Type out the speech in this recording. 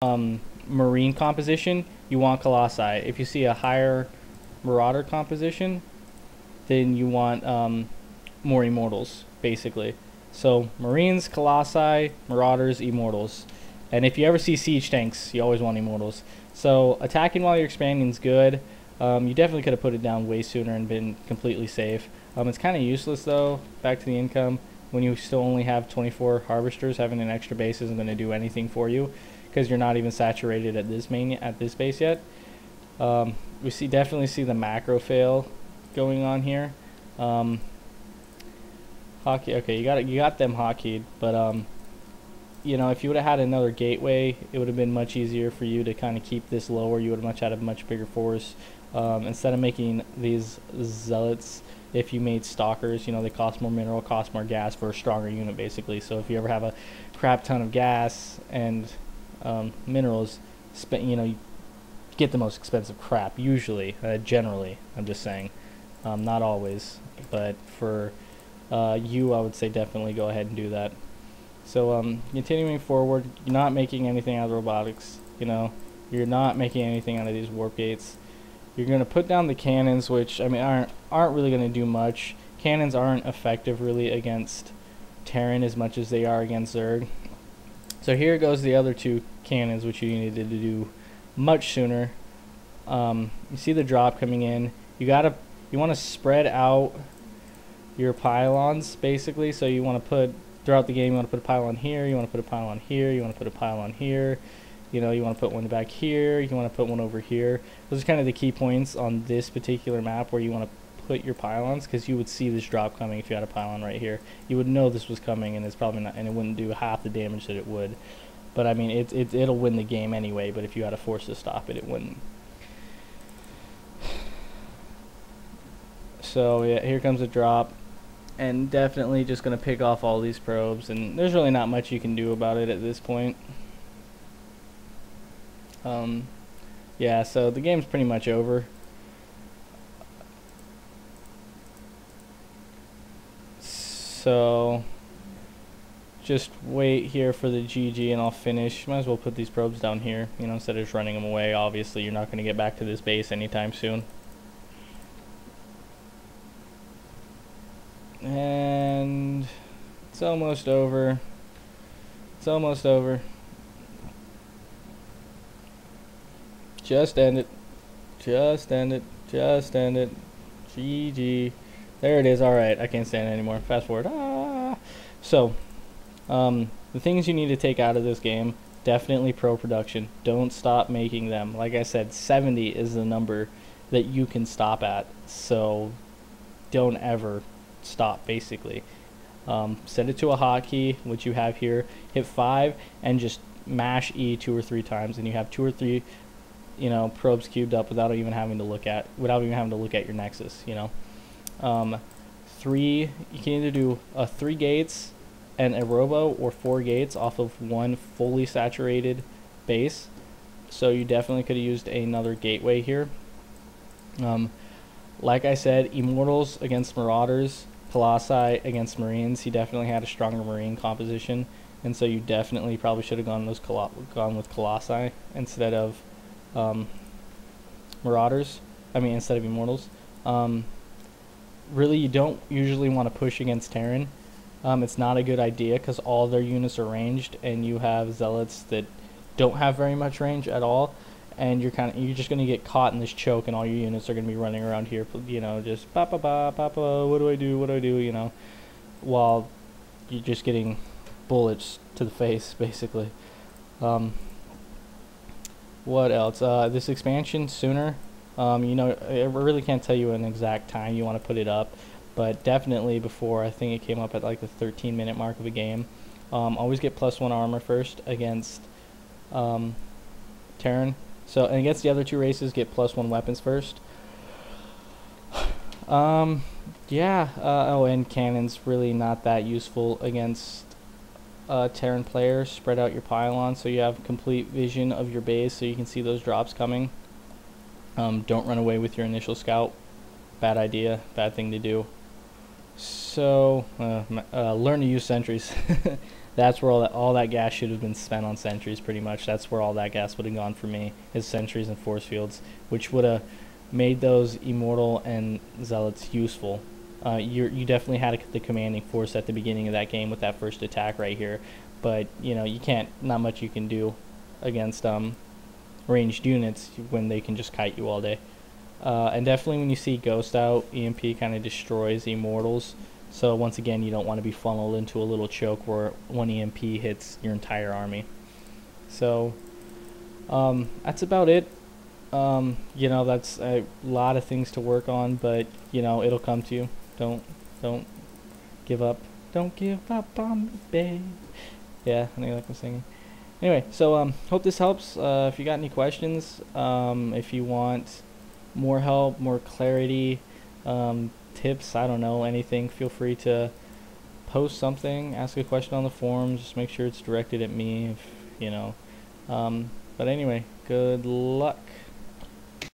Marine composition, you want Colossi. If you see a higher Marauder composition, then you want more Immortals, basically. So Marines, Colossi, Marauders, Immortals. And if you ever see Siege tanks, you always want Immortals. So attacking while you're expanding is good. You definitely could have put it down way sooner and been completely safe. It's kind of useless though, back to the income, when you still only have 24 Harvesters. Having an extra base isn't going to do anything for you, because you're not even saturated at this base yet. We definitely see the macro fail going on here. Hockey, okay, you got them hockeyed, but you know, if you would have had another gateway, it would have been much easier for you to kind of keep this lower. You would have had a much bigger force. Instead of making these zealots, if you made stalkers, you know, they cost more mineral, cost more gas for a stronger unit, basically. So if you ever have a crap ton of gas and minerals, you know, you get the most expensive crap usually. Generally, I'm just saying, not always, but for you, I would say definitely go ahead and do that. So continuing forward, you're not making anything out of robotics. You know, you're not making anything out of these warp gates. You're going to put down the cannons, which I mean aren't really going to do much. Cannons aren't effective really against Terran as much as they are against Zerg. So here goes the other two cannons, which you needed to do much sooner. You see the drop coming in. You want to spread out your pylons, basically. So you want to put, throughout the game, you want to put a pylon here, you want to put a pylon here, you want to put a pylon here, you know, you want to put one back here, you want to put one over here. Those are kind of the key points on this particular map where you want to put your pylons, because you would see this drop coming. If you had a pylon right here, you would know this was coming, and it's probably not, and it wouldn't do half the damage that it would. But I mean, it'll win the game anyway, but if you had a force to stop it, it wouldn't. So yeah, here comes a drop, and definitely just going to pick off all these probes, and there's really not much you can do about it at this point. Yeah, so the game's pretty much over. So just wait here for the GG and I'll finish. Might as well put these probes down here, you know, instead of just running them away. Obviously you're not going to get back to this base anytime soon. And it's almost over. It's almost over. Just end it. Just end it. Just end it. GG. There it is. Alright, I can't stand it anymore. Fast forward. Ah. So, the things you need to take out of this game, definitely pro production. Don't stop making them. Like I said, 70 is the number that you can stop at. So, don't ever stop, basically. Set it to a hotkey, which you have here. Hit 5 and just mash E 2 or 3 times, and you have 2 or 3, you know, probes cubed up without even having to look at your nexus, you know. 3, you can either do 3 gates and a robo, or 4 gates off of one fully saturated base. So you definitely could have used another gateway here. Like I said, Immortals against Marauders, Colossi against Marines. He definitely had a stronger Marine composition, and so you definitely probably should have gone with Colossi instead of Marauders. I mean, instead of Immortals. Really, you don't usually want to push against Terran. It's not a good idea because all their units are ranged, and you have zealots that don't have very much range at all, and you're just going to get caught in this choke, and all your units are going to be running around here, you know, just ba ba ba ba ba. What do I do? What do I do? You know, while you're just getting bullets to the face, basically. What else? This expansion sooner. You know, I really can't tell you an exact time you want to put it up, but definitely before. I think it came up at like the 13-minute mark of a game. Always get +1 armor first against Terran. So, and against the other 2 races, get +1 weapons first. Yeah. Oh, and cannons really not that useful against Terran players. Spread out your pylon so you have complete vision of your base, so you can see those drops coming. Don't run away with your initial scout. Bad idea, bad thing to do. So, learn to use sentries. that's where all that gas should have been spent on sentries, pretty much. That's where all that gas would have gone for me, is sentries and force fields, which would have made those immortal and zealots useful. You definitely had the commanding force at the beginning of that game with that first attack right here, but you know, you can't, not much you can do against ranged units when they can just kite you all day. And definitely when you see Ghost out, EMP kind of destroys Immortals. So once again, you don't want to be funneled into a little choke where one EMP hits your entire army. So that's about it. You know, that's a lot of things to work on, but you know, it'll come to you. Don't give up. Don't give up on me, babe. Yeah, I think I like I'm singing. Anyway, so hope this helps. If you got any questions, if you want more help, more clarity, tips, I don't know, anything, feel free to post something, ask a question on the forums. Just make sure it's directed at me, if you know. But anyway, good luck.